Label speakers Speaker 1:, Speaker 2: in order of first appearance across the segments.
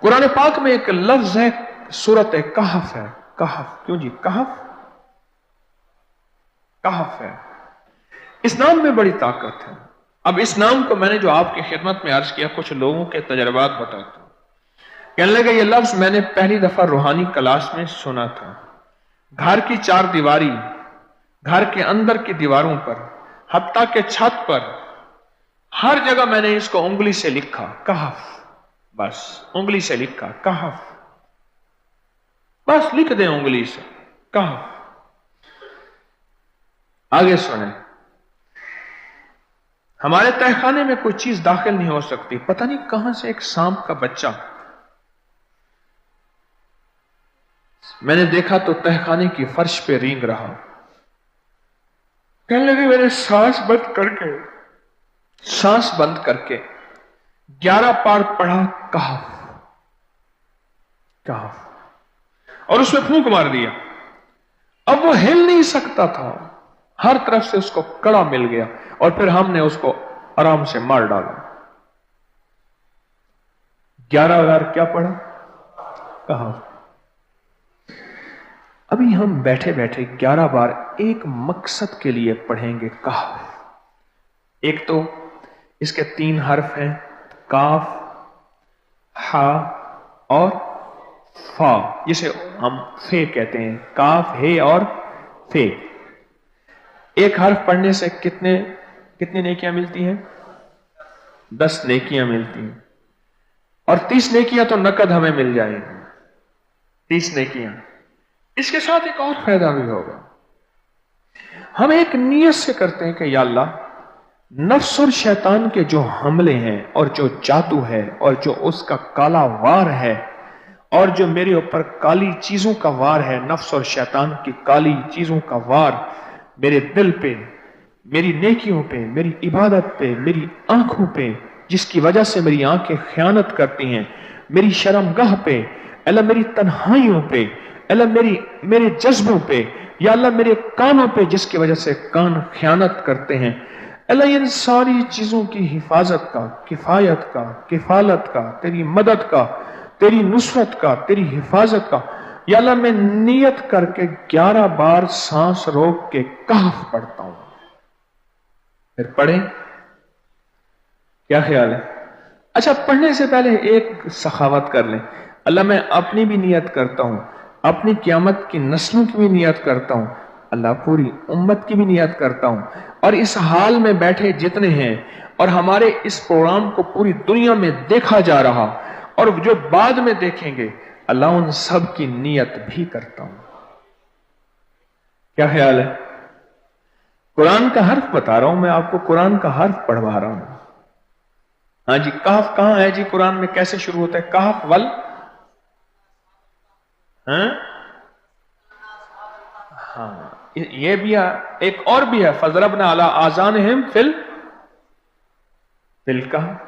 Speaker 1: कुरान पाक में एक लफ्ज है, सूरत कहफ है। कहफ, क्यों जी? कहफ, कहफ है। इस नाम में बड़ी ताकत है। अब इस नाम को मैंने जो आपकी खिदमत में अर्ज किया, कुछ लोगों के तजर्बात बताता हूं। कहने लगे ये लफ्ज मैंने पहली दफा रूहानी क्लास में सुना था। घर की चार दीवारी, घर के अंदर की दीवारों पर, हत्ता के छत पर, हर जगह मैंने इसको उंगली से लिखा, कहफ। बस उंगली से लिखा, कहफ। बस लिख दें उंगली से, कहफ। आगे सुने, हमारे तहखाने में कोई चीज दाखिल नहीं हो सकती। पता नहीं कहां से एक सांप का बच्चा मैंने देखा तो तहखाने की फर्श पे रेंग रहा। कहने लगे मैंने सांस बंद करके 11 पार पढ़ा, कहफ कहफ, और उसमें फूंक मार दिया। अब वो हिल नहीं सकता था, हर तरफ से उसको कड़ा मिल गया, और फिर हमने उसको आराम से मार डाला। 11 बार क्या पढ़ा? कहफ। अभी हम बैठे बैठे 11 बार एक मकसद के लिए पढ़ेंगे, कहफ। एक तो इसके 3 हर्फ हैं, काफ, हा और फा, जिसे हम फे कहते हैं। काफ, हे और फे। एक हर्फ पढ़ने से कितनी नेकियां मिलती हैं? 10 नेकियां मिलती हैं, और 30 नेकियां तो नकद हमें मिल जाएंगी। 30 नेकियां। इसके साथ एक और फायदा भी होगा। हम एक नियत से करते हैं कि या अल्लाह, नफ्स और शैतान के जो हमले हैं और जो जादू है और जो उसका काला वार है और जो मेरे ऊपर काली चीजों का वार है, नफ्स और शैतान की काली चीजों का वार मेरे दिल पे, मेरी नेकियों पे, मेरी इबादत पे, मेरी आंखों पे, जिसकी वजह से मेरी आंखें खयानत करती हैं, मेरी शर्मगाह पे, अल्लाह मेरी तन्हाइयों पे, अल्लाह मेरे जज्बों पे, या अल्लाह मेरे कानों पे, जिसकी वजह से कान खयानत करते हैं, अल्लाह इन सारी चीजों की हिफाजत का, किफायत का, किफालत का, तेरी मदद का, तेरी नुसरत का, तेरी हिफाजत का, या अल्लाह मैं नियत करके 11 बार सांस रोक के कहफ पढ़ता हूं। फिर पढ़ें, क्या ख्याल है? अच्छा, पढ़ने से पहले एक सखावत कर लें। अल्लाह मैं अपनी भी नियत करता हूं, अपनी क़यामत की नस्लों की भी नियत करता हूं, अल्लाह पूरी उम्मत की भी नियत करता हूं, और इस हाल में बैठे जितने हैं और हमारे इस प्रोग्राम को पूरी दुनिया में देखा जा रहा और जो बाद में देखेंगे, अल्लाह उन सब की नियत भी करता हूं। क्या ख्याल है? कुरान का हर्फ बता रहा हूं मैं आपको, कुरान का हर्फ पढ़वा रहा हूं। हाँ जी, कहफ कहां है जी? कुरान में कैसे शुरू होता है? कहफ वल, हाँ, ये भी है। एक और भी है, फजरबना अला आज़ानिहिम फिल कहफ।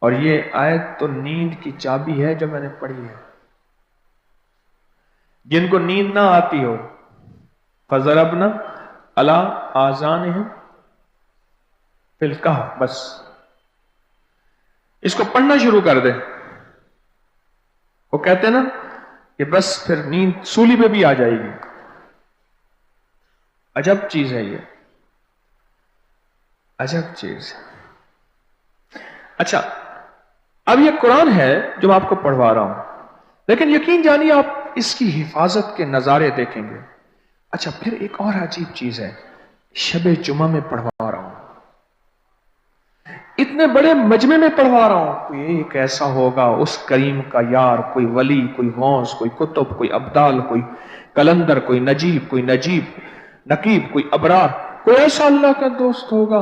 Speaker 1: और ये आयत तो नींद की चाबी है जो मैंने पढ़ी है। जिनको नींद ना आती हो, फजरबना अला आज़ानिहिम फिल कहफ, बस इसको पढ़ना शुरू कर दे। वो कहते ना कि बस फिर नींद सूली पे भी आ जाएगी। अजब चीज है ये, अजब चीज। अच्छा, अब ये कुरान है जो मैं आपको पढ़वा रहा हूं, लेकिन यकीन जानिए आप इसकी हिफाजत के नजारे देखेंगे। अच्छा, फिर एक और अजीब चीज है, शबे जुमा में पढ़वा रहा हूं, इतने बड़े मजमे में पढ़वा रहा हूं। कोई एक ऐसा होगा उस करीम का यार, कोई वली, कोई गौस, कोई कुतुब, कोई अब्दाल, कोई कलंदर, कोई नजीब, कोई नकीब, कोई अबरार, कोई ऐसा अल्लाह का दोस्त होगा।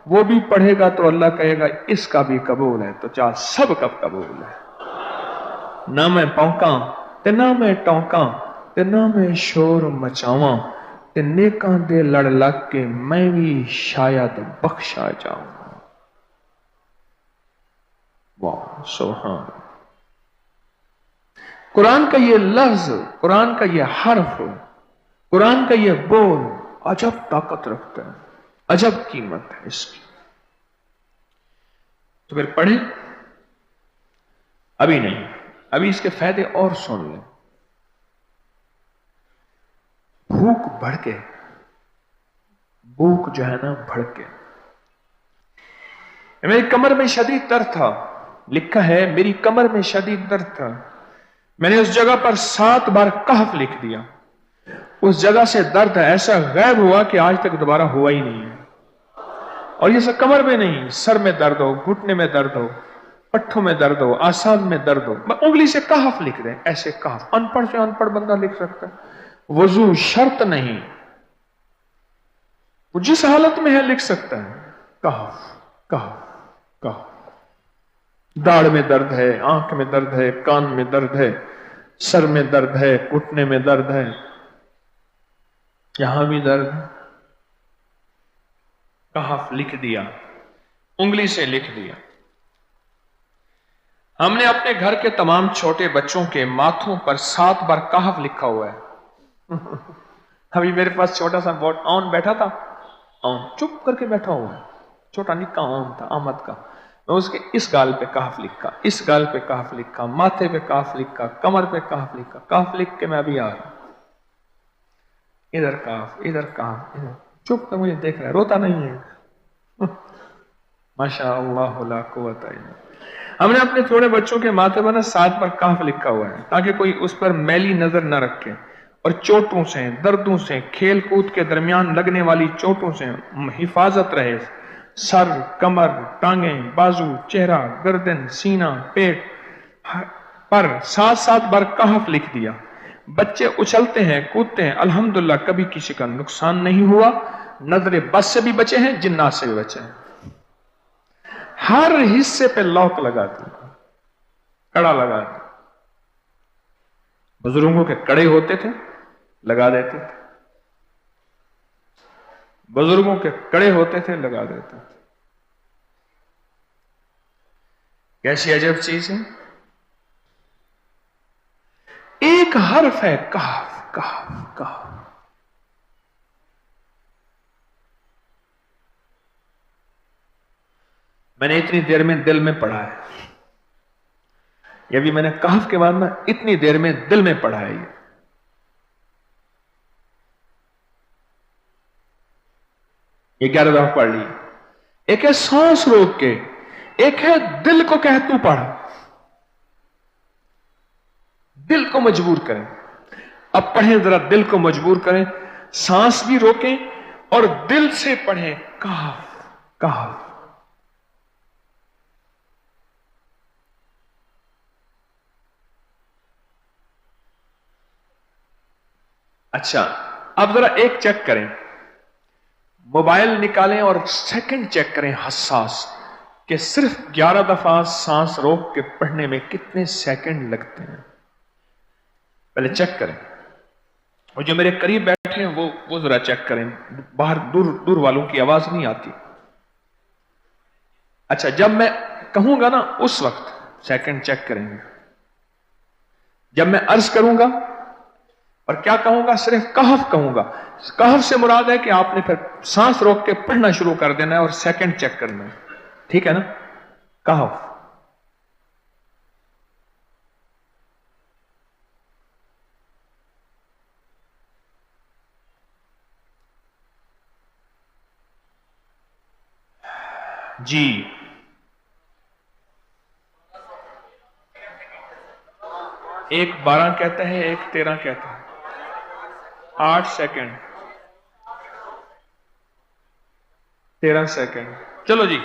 Speaker 1: वो भी पढ़ेगा तो अल्लाह कहेगा इसका भी कबूल है। तो चाह सब कब कबूल है। ना मैं पौका ते ना मैं टौका ते ना मैं शोर मचावा ते नेकां दे लड़ लग के मैं भी शायद बख्शा जाऊं। वाह, सुभान। कुरान का ये लफ्ज, कुरान का ये हर्फ, कुरान का ये बोल अजब ताकत रखता है, अजब कीमत है इसकी। तो फिर पढ़े, ابھی نہیں، ابھی اس کے فائدے اور سن لیں. بھوک بڑھ کے، بھوک جو ہے نا بڑھ کے، میری کمر میں شدید درد تھا، لکھا ہے میری کمر میں شدید درد تھا، میں نے اس جگہ پر 7 بار کہف لکھ دیا، اس جگہ سے درد ایسا غائب ہوا کہ آج تک دوبارہ ہوا ہی نہیں ہے. اور یہ سب کمر میں نہیں، سر میں درد ہو، گھٹنے میں درد ہو، پٹھوں میں درد ہو، آسان میں درد ہو، انگلی سے کہف لکھ دیں، ایسے کہف. ان پڑھ سے ان پڑھ بندہ لکھ سکتا ہے، وضو شرط نہیں، وہ جس حالت میں ہے لکھ سکتا ہے. کہف کہف کہف. داڑھ میں درد ہے، آنکھ میں درد ہے، کان میں درد ہے، سر میں درد ہے، گھٹنے میں درد ہے، یہاں بھی درد ہے، کہف لکھ دیا، انگلی سے لکھ دیا. ہم نے اپنے گھر کے تمام چھوٹے بچوں کے ماتھوں پر 7 بار کہف لکھا ہوا ہے. ابھی میرے پاس چھوٹا سا بورڈ آن بیٹھا تھا، آن چپ کر کے بیٹھا ہوا ہے، چھوٹا نکا آن تھا آمد کا، میں اس کے اس گال پہ کہف لکھا، اس گال پہ کہف لکھا، ماتھے پہ کہف لکھا، کمر پہ کہف لکھا، کہف لکھ کے میں ابھی آ رہا ہوں. ادھر کہف، ادھر کہف، ادھر چپ کر مجھے دیکھ رہا ہے، روتا نہیں ہے. ماشاء اللہ لا قوت الا باللہ. ہم نے اپنے تھوڑے بچوں کے ماتھے پر 7 بار کہف لکھا ہوا ہے تاکہ کوئی اس پر میلی نظر نہ رکھے، اور چوٹوں سے، دردوں سے، کھیل کود کے درمیان لگنے والی چوٹوں سے حفاظت رہے. سر، کمر، ٹانگیں، بازو، چہرہ، گردن، سینہ، پیٹ پر 7 بار کہف لکھ دیا. بچے اچھلتے ہیں، کودتے ہیں، الحمدللہ کبھی کسی کا نقصان نہیں ہوا. نظر بس سے بھی بچے ہیں، جنات سے بھی بچے ہیں. ہر حصے پہ لاک لگا دیا، کڑا لگا دیا. بزرگوں کے کڑے ہوتے تھے، لگا دیتے تھے، بزرگوں کے کڑے ہوتے تھے، لگا دیتے تھے. کیسی عجب چیز ہے. ایک حرف ہے کہف کہف کہف. میں نے اتنی دیر میں دل میں پڑھا ہے، یہ بھی میں نے کہف کے بعد نا اتنی دیر میں دل میں پڑھا ہے. یہ 11 دفعہ پڑھ لی. ایک ہے سانس روک کے، ایک ہے دل کو کہ تو پڑھ، دل کو مجبور کریں. اب پڑھیں ذرا، دل کو مجبور کریں، سانس بھی روکیں اور دل سے پڑھیں. کہف کہف. اچھا اب ذرا ایک چیک کریں، موبائل نکالیں اور سیکنڈ چیک کریں حساس، کہ صرف 11 دفعہ سانس روک کے پڑھنے میں کتنے سیکنڈ لگتے ہیں. پہلے چیک کریں. اور جو میرے قریب بیٹھے ہیں وہ ذرا چیک کریں، باہر دور والوں کی آواز نہیں آتی. اچھا جب میں کہوں گا نا اس وقت سیکنڈ چیک کریں گے. جب میں عرض کروں گا اور کیا کہوں گا، صرف کہف کہوں گا. کہف سے مراد ہے کہ آپ نے پھر سانس روک کے پڑھنا شروع کر دینا ہے اور سیکنڈ چیک کرنا ہے. ٹھیک ہے نا. کہف. جی ایک 12 کہتا ہے، ایک 13 کہتا ہے. 8 سیکنڈ، 13 سیکنڈ. چلو جی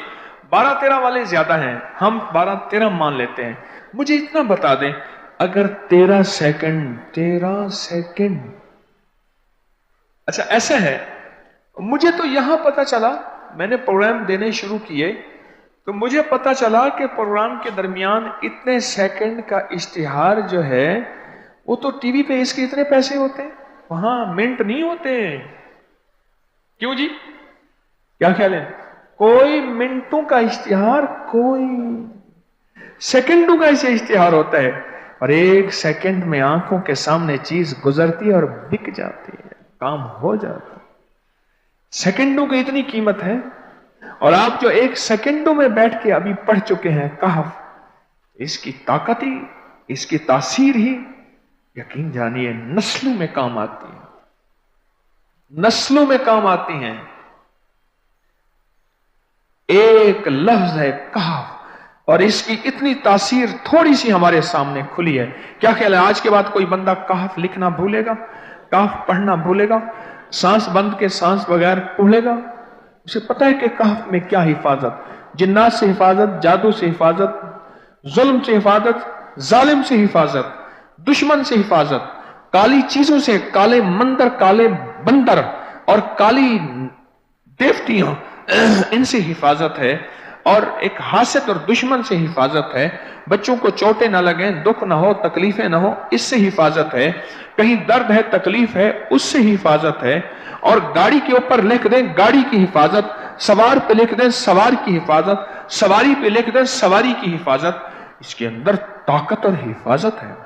Speaker 1: 12-13 والے زیادہ ہیں، ہم 12-13 مان لیتے ہیں. مجھے اتنا بتا دیں، اگر 13 سیکنڈ، اچھا ایسا ہے، مجھے تو یہاں پتا چلا، میں نے پروگرام دینے شروع کیے تو مجھے پتا چلا کہ پروگرام کے درمیان اتنے سیکنڈ کا اشتہار جو ہے وہ تو ٹی وی پہ اس کے اتنے پیسے ہوتے ہیں، وہاں منٹ نہیں ہوتے. کیوں جی، کیا خیال ہے؟ کوئی منٹوں کا اشتہار، کوئی سیکنڈوں کا اسے اشتہار ہوتا ہے، اور 1 سیکنڈ میں آنکھوں کے سامنے چیز گزرتی ہے اور بک جاتی ہے، کام ہو جاتا ہے. سیکنڈوں کی اتنی قیمت ہے. اور آپ جو 1 سیکنڈوں میں بیٹھ کے ابھی پڑھ چکے ہیں کہف، इसकी ताकत ही, इसकी तासीर ही यकीन जानिए नस्लों में काम आती है, नस्लों में काम आती हैं। एक लफ्ज है कहफ, और इसकी इतनी तासीर थोड़ी सी हमारे सामने खुली है। क्या ख्याल है आज के बाद कोई बंदा कहफ लिखना भूलेगा, कहफ पढ़ना भूलेगा, सांस बंद के सांस बगैर पढ़ेगा? उसे पता है कि कहफ में क्या हिफाजत, जिन्नात से हिफाजत, जादू से हिफाजत, जुल्म से हिफाजत, जालिम से हिफाजत, दुश्मन से हिफाजत, काली चीजों से, काले मंदिर, काले बंदर और काली देवतियां, इनसे हिफाजत है, और एक हासद और दुश्मन से हिफाजत है। बच्चों को चोटें ना लगें, दुख ना हो, तकलीफें ना हो, इससे हिफाजत है। कहीं दर्द है, तकलीफ है, उससे हिफाजत है। और गाड़ी के ऊपर लिख दें गाड़ी की हिफाजत, सवार पे लिख दें सवार की हिफाजत, सवारी पे लिख दें सवारी की हिफाजत। इसके अंदर ताकत और हिफाजत है।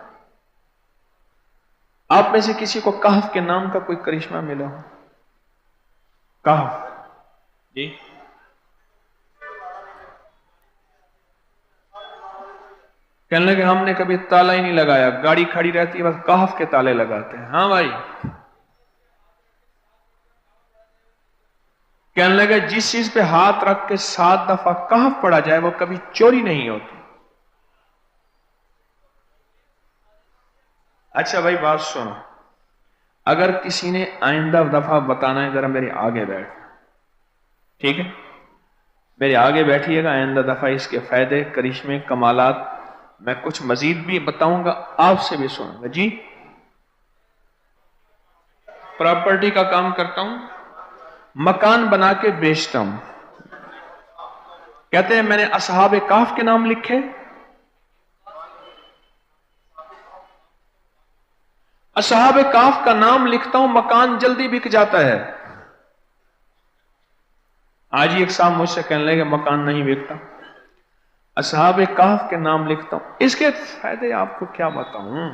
Speaker 1: आप में से किसी को कहफ के नाम का कोई करिश्मा मिला हो? कहफ जी, कहने लगे हमने कभी ताला ही नहीं लगाया, गाड़ी खड़ी रहती है बस कहफ के ताले लगाते हैं। हाँ भाई, कहने लगे जिस चीज पे हाथ रख के 7 दफा कहफ पड़ा जाए वो कभी चोरी नहीं होती। अच्छा भाई बात सुनो, अगर किसी ने आइंदा दफा बताना है, जरा मेरे आगे बैठ, ठीक है, मेरे आगे बैठिएगा। आइंदा दफा इसके फायदे, करिश्मे, कमालात मैं कुछ मजीद भी बताऊंगा, आपसे भी सुनूंगा। जी, प्रॉपर्टी का काम करता हूं, मकान बना के बेचता हूं। कहते हैं मैंने असहाबे काफ के नाम लिखे, असहाबे काफ का नाम लिखता हूं, मकान जल्दी बिक जाता है। आज ही एक साहब मुझसे कहने लगे मकान नहीं बिकता, असहाबे काफ के नाम लिखता हूं। इसके फायदे आपको क्या बताऊं।